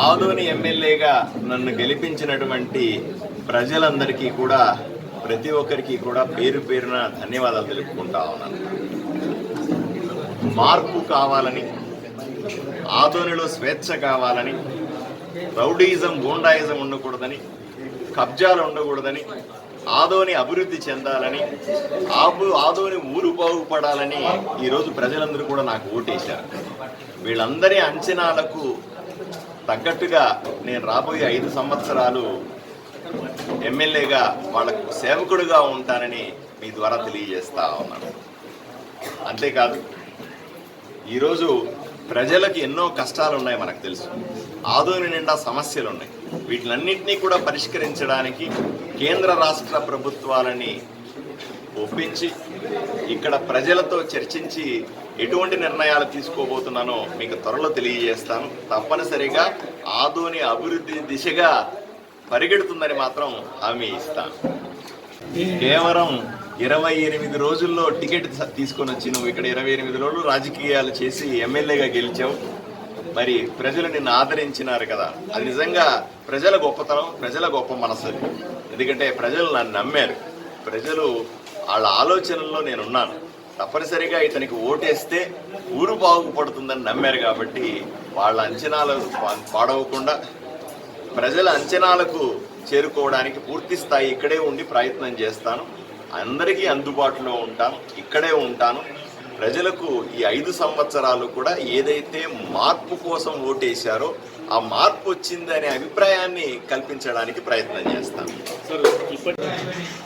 ఆదోని ఎమ్మెల్యేగా నన్ను గెలిపించినటువంటి ప్రజలందరికీ కూడా ప్రతి ఒక్కరికి కూడా పేరు పేరున ధన్యవాదాలు తెలుపుకుంటా ఉన్నాను. మార్పు కావాలని, ఆదోనిలో స్వేచ్ఛ కావాలని, రౌడీయిజం గూండాయిజం ఉండకూడదని, కబ్జాలు ఉండకూడదని, ఆదోని అభివృద్ధి చెందాలని, ఆదోని ఊరు బాగుపడాలని ఈరోజు ప్రజలందరూ కూడా నాకు ఓటేశారు. వీళ్ళందరి అంచనాలకు తగ్గట్టుగా నేను రాబోయే 5 సంవత్సరాలు ఎమ్మెల్యేగా వాళ్ళకు సేవకుడిగా ఉంటానని మీ ద్వారా తెలియజేస్తా ఉన్నాను. అంతేకాదు, ఈరోజు ప్రజలకు ఎన్నో కష్టాలు ఉన్నాయి, మనకు తెలుసు. ఆదోని నిండా సమస్యలు ఉన్నాయి. వీటిలన్నింటినీ కూడా పరిష్కరించడానికి కేంద్ర రాష్ట్ర ప్రభుత్వాలని ఒప్పించి ఇక్కడ ప్రజలతో చర్చించి ఎటువంటి నిర్ణయాలు తీసుకోబోతున్నానో మీకు త్వరలో తెలియజేస్తాను. తప్పనిసరిగా ఆదోని అభివృద్ధి దిశగా పరిగెడుతుందని మాత్రం హామీ ఇస్తాను. కేవలం 28 రోజుల్లో టికెట్ తీసుకొని వచ్చి నువ్వు ఇక్కడ 28 రోజులు రాజకీయాలు చేసి ఎమ్మెల్యేగా గెలిచావు. మరి ప్రజలు నిన్ను ఆదరించినారు కదా, అది నిజంగా ప్రజల గొప్పతనం, ప్రజల గొప్ప మనసు. ఎందుకంటే ప్రజలు నన్ను నమ్మారు. ప్రజలు వాళ్ళ ఆలోచనల్లో నేనున్నాను. తప్పనిసరిగా ఇతనికి ఓటేస్తే ఊరు బాగుపడుతుందని నమ్మారు. కాబట్టి వాళ్ళ అంచనాలు పాడవకుండా ప్రజల అంచనాలకు చేరుకోవడానికి పూర్తి స్థాయి ఇక్కడే ఉండి ప్రయత్నం చేస్తాను. అందరికీ అందుబాటులో ఉంటాను, ఇక్కడే ఉంటాను. ప్రజలకు ఈ 5 సంవత్సరాలు కూడా ఏదైతే మార్పు కోసం ఓటేశారో ఆ మార్పు వచ్చిందనే అభిప్రాయాన్ని కల్పించడానికి ప్రయత్నం చేస్తాను. సార్,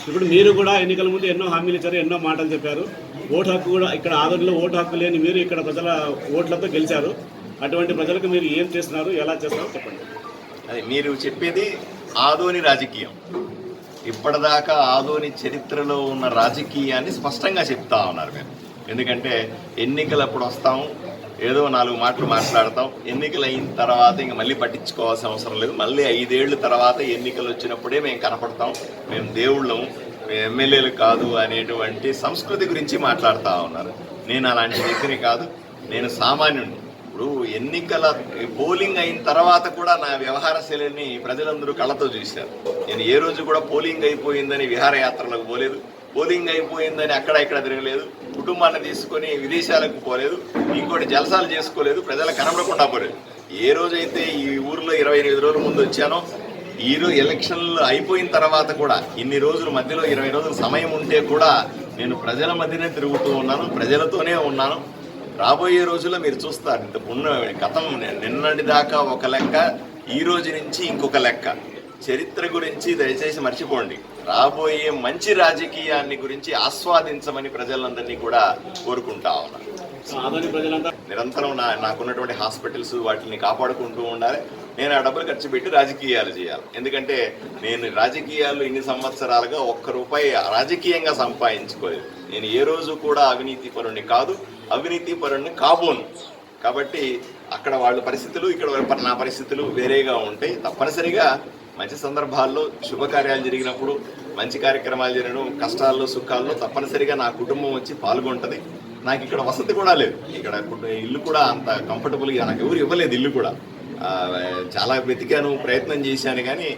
ఇప్పుడు మీరు కూడా ఎన్నికల ముందు ఎన్నో హామీలు ఇచ్చారు, ఎన్నో మాటలు చెప్పారు. ఓటు హక్కు కూడా ఇక్కడ ఆదోనిలో ఓటు హక్కు లేని మీరు ఇక్కడ ప్రజల ఓట్లతో గెలిచారు. అటువంటి ప్రజలకు మీరు ఏం చేస్తున్నారు, ఎలా చేస్తున్నారో చెప్పండి. అది మీరు చెప్పేది ఆదోని రాజకీయం. ఇప్పటిదాకా ఆదోని చరిత్రలో ఉన్న రాజకీయాన్ని స్పష్టంగా చెప్తా ఉన్నారు మీరు. ఎందుకంటే ఎన్నికలప్పుడు వస్తాము, ఏదో 4 మాటలు మాట్లాడతాం. ఎన్నికలు అయిన తర్వాత ఇంక మళ్ళీ పట్టించుకోవాల్సిన అవసరం లేదు. మళ్ళీ 5 ఏళ్ళ తర్వాత ఎన్నికలు వచ్చినప్పుడే మేము కనపడతాం, మేము దేవుళ్ళము, మేము ఎమ్మెల్యేలు కాదు అనేటువంటి సంస్కృతి గురించి మాట్లాడుతూ ఉన్నారు. నేను అలాంటి వ్యక్తిని కాదు, నేను సామాన్యుడిని. ఇప్పుడు ఎన్నికల పోలింగ్ అయిన తర్వాత కూడా నా వ్యవహార శైలిని ప్రజలందరూ కళ్ళతో చూశారు. నేను ఏ రోజు కూడా పోలింగ్ అయిపోయిందని విహారయాత్రలకు పోలేదు, పోలింగ్ అయిపోయిందని అక్కడ ఇక్కడ తిరగలేదు, కుటుంబాన్ని తీసుకొని విదేశాలకు పోలేదు, ఇంకోటి జలసాలు చేసుకోలేదు, ప్రజలకు కనబడకుండా పోలేదు. ఏ రోజైతే ఈ ఊర్లో 28 రోజుల ముందు వచ్చానో, ఈరోజు ఎలక్షన్లు అయిపోయిన తర్వాత కూడా ఇన్ని రోజుల మధ్యలో 20 రోజుల సమయం ఉంటే కూడా నేను ప్రజల మధ్యనే తిరుగుతూ ఉన్నాను, ప్రజలతోనే ఉన్నాను. రాబోయే రోజుల్లో మీరు చూస్తారు. గతం నిన్నటి దాకా ఒక లెక్క, ఈ రోజు నుంచి ఇంకొక లెక్క. చరిత్ర గురించి దయచేసి మర్చిపోండి. రాబోయే మంచి రాజకీయాన్ని గురించి ఆస్వాదించమని ప్రజలందరినీ కూడా కోరుకుంటా ఉన్నాను. నిరంతరం నాకున్నటువంటి హాస్పిటల్స్ వాటిని కాపాడుకుంటూ ఉండాలి. నేను ఆ డబ్బులు ఖర్చు పెట్టి రాజకీయాలు చేయాలి. ఎందుకంటే నేను రాజకీయాల్లో ఇన్ని సంవత్సరాలుగా ₹1 రాజకీయంగా సంపాదించుకోలేదు. నేను ఏ రోజు కూడా అవినీతి పరుణ్ణి కాదు, అవినీతి పరుణ్ణి కాబోను. కాబట్టి అక్కడ వాళ్ళ పరిస్థితులు, ఇక్కడ నా పరిస్థితులు వేరేగా ఉంటాయి. తప్పనిసరిగా మంచి సందర్భాల్లో, శుభకార్యాలు జరిగినప్పుడు, మంచి కార్యక్రమాలు జరిగిన కష్టాల్లో సుఖాల్లో తప్పనిసరిగా నా కుటుంబం వచ్చి పాల్గొంటుంది. నాకు ఇక్కడ వసతి కూడా లేదు, ఇక్కడ ఇల్లు కూడా అంత కంఫర్టబుల్గా నాకు ఎవరు ఇవ్వలేదు. ఇల్లు కూడా చాలా వెతికాను, ప్రయత్నం చేశాను. కానీ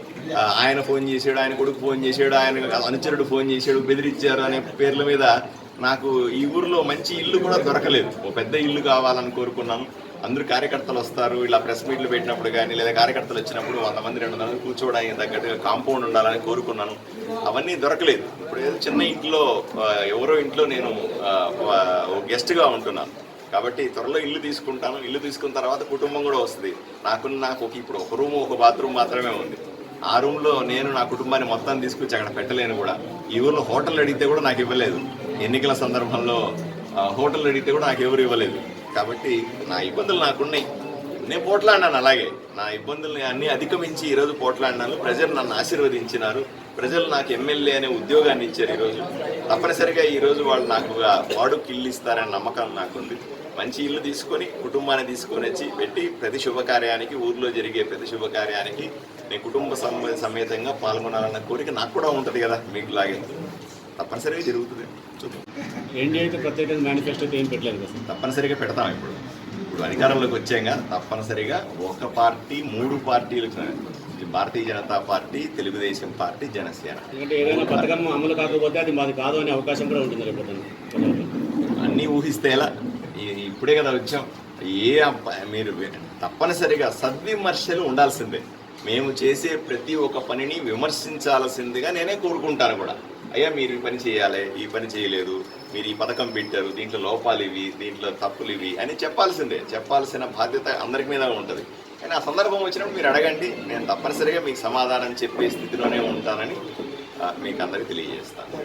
ఆయన ఫోన్ చేశాడు, ఆయన కొడుకు ఫోన్ చేశాడు, ఆయన అనుచరుడు ఫోన్ చేశాడు, బెదిరించారు అనే పేర్ల మీద నాకు ఈ ఊరిలో మంచి ఇల్లు కూడా దొరకలేదు. ఓ పెద్ద ఇల్లు కావాలని కోరుకున్నాను. అందరూ కార్యకర్తలు వస్తారు, ఇలా ప్రెస్ మీట్లు పెట్టినప్పుడు కానీ లేదా కార్యకర్తలు వచ్చినప్పుడు 100 మంది 200 మంది కూర్చోవడానికి తగ్గట్టుగా కాంపౌండ్ ఉండాలని కోరుకున్నాను. అవన్నీ దొరకలేదు. ఇప్పుడు ఏదో చిన్న ఇంట్లో, ఎవరో ఇంట్లో నేను గెస్ట్గా ఉంటున్నాను. కాబట్టి త్వరలో ఇల్లు తీసుకుంటాను. ఇల్లు తీసుకున్న తర్వాత కుటుంబం కూడా వస్తుంది. నాకు ఇప్పుడు ఒక రూము, ఒక బాత్రూమ్ మాత్రమే ఉంది. ఆ రూమ్లో నేను నా కుటుంబాన్ని మొత్తం తీసుకొచ్చి అక్కడ పెట్టలేను కూడా. ఈ ఊళ్ళో హోటల్ అడిగితే కూడా నాకు ఇవ్వలేదు. ఎన్నికల సందర్భంలో హోటల్ అడిగితే కూడా నాకు ఎవరు ఇవ్వలేదు. కాబట్టి నా ఇబ్బందులు నాకున్నాయి. నేను పోట్లాడినాను. అలాగే నా ఇబ్బందుల్ని అన్నీ అధిగమించి ఈరోజు పోట్లాడినాను. ప్రజలు నన్ను ఆశీర్వదించినారు. ప్రజలు నాకు ఎమ్మెల్యే అనే ఉద్యోగాన్ని ఇచ్చారు. ఈరోజు తప్పనిసరిగా ఈరోజు వాళ్ళు నాకు వాడుకి ఇల్లు ఇస్తారనే నమ్మకం నాకుంది. మంచి ఇల్లు తీసుకొని కుటుంబాన్ని తీసుకొని వచ్చి పెట్టి ప్రతి శుభకార్యానికి, ఊర్లో జరిగే ప్రతి శుభకార్యానికి నేను కుటుంబ సమేతంగా పాల్గొనాలన్న కోరిక నాకు కూడా ఉంటుంది కదా, మీకు లాగే. తప్పనిసరిగా జరుగుతుంది. ఎన్డీఏ అయితే ప్రత్యేకంగా మేనిఫెస్టో ఏం పెట్టలేదు కదా? తప్పనిసరిగా పెడతాం ఇప్పుడు. ఇప్పుడు అధికారంలోకి వచ్చాక తప్పనిసరిగా ఒక పార్టీ 3 పార్టీలు, భారతీయ జనతా పార్టీ, తెలుగుదేశం పార్టీ, జనసేన. ఎందుకంటే ఏదైనా పథకం అమలు కాకపోతే అది మాది కాదు అనే అవకాశం కూడా ఉంటుంది రేపు పొద్దున్న. అన్నీ ఊహిస్తే ఎలా? ఇప్పుడే కదా వచ్చాం. మీరు తప్పనిసరిగా సద్విమర్శలు ఉండాల్సిందే. మేము చేసే ప్రతి ఒక్క పనిని విమర్శించాల్సిందిగా నేనే కోరుకుంటాను కూడా. అయ్యా మీరు ఈ పని చేయాలి, ఈ పని చేయలేదు, మీరు ఈ పథకం పెట్టారు, దీంట్లో లోపాలు ఇవి, దీంట్లో తప్పులు ఇవి అని చెప్పాల్సిందే. చెప్పాల్సిన బాధ్యత అందరి మీద ఉంటుంది. కానీ ఆ సందర్భం వచ్చినప్పుడు మీరు అడగండి, నేను తప్పనిసరిగా మీకు సమాధానం చెప్పే స్థితిలోనే ఉంటానని మీకు అందరికీ తెలియజేస్తాను.